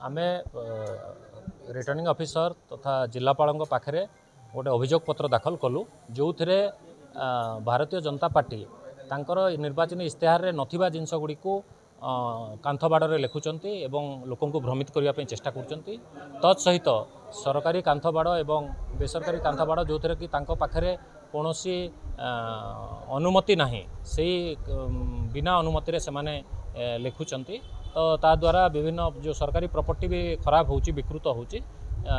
आमे returning officer तथा जिलापाल पाखे गोटे अभियोग पत्र दाखल कलु जो थे भारतीय जनता पार्टी तांकर निर्वाचन इस्तेहार रे नथिबा जिनस गुडी को कांथ बाड़े लिखुंट एवं लोक भ्रमित करने चेष्टा कर तत्सहित सरकारी कांथ बाड़ एवं बेसरकारी कांथ बाड़ जो थे कि पाखे कौन अनुमति नहीं से बिना अनुमति रे से लिखुंट तो ता द्वारा विभिन्न जो सरकारी प्रॉपर्टी भी खराब होची विकृत होची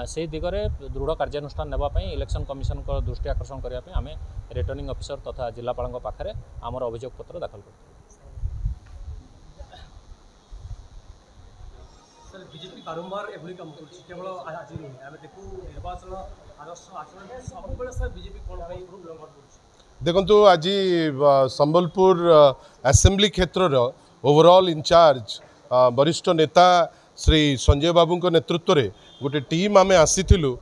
से दिगरे दृढ़ कार्यानुष्ठान नेबापी इलेक्शन कमिशन को दृष्टि आकर्षण करने आम रिटर्निंग ऑफिसर तथा जिलापाल पाखे आमर अभियोग पत्र दाखल कर बीजेपी बारंबार एभली काम करछि केवल आज नहीं आमे देखु निर्वाचन आदर्श आचरण सब बेले सर बीजेपी कोन भाई उल्लंघन करछि देखंतु आज संबलपुर असेंबली क्षेत्र रो ओवरऑल इंचार्ज वरिष्ठ नेता श्री संजय बाबू को नेतृत्व रे गोटे टीम आमे आसीथिलु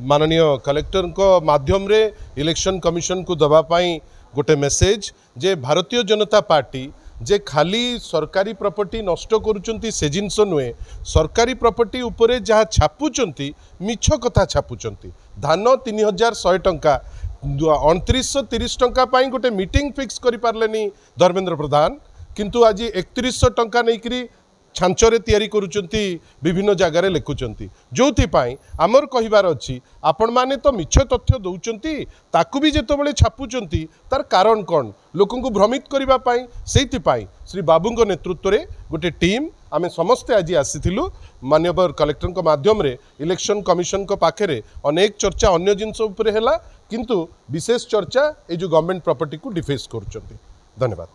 माननीय कलेक्टर को माध्यम रे इलेक्शन कमिशन को दबा पाई गोटे मेसेज जे भारतीय जनता पार्टी जे खाली सरकारी प्रॉपर्टी नष्ट करुचंती से जिनस नुहे सरकारी प्रॉपर्टी उपरे जहाँ छापुचंती मिछ कथा छापुचंती धान 3100 टंका 2930 टंका पाई गोटे मीटिंग फिक्स करि पारलेनी धर्मेंद्र प्रधान किंतु आज 3100 टंका नहीं छांचरे तैयारी करुचंती विभिन्न जगार लिखुचंती जो आमर कहिबार अछि आपण माने तो मिछ तथ्य दौचंती ताकू भी जेतबेले छापुचंती तार कारण कौन लोक भ्रमित करबा पाई सेति पाई श्री बाबू नेतृत्व रे गोटे टीम आमे समस्ते आज आसीथिलु माननीय कलेक्टर को माध्यम रे इलेक्शन कमिशन को पाखे अनेक चर्चा अन्य जिनस उपरे हैला किंतु विशेष चर्चा ए जो गवर्नमेंट प्रॉपर्टी को डिफेस करुचंती। धन्यवाद।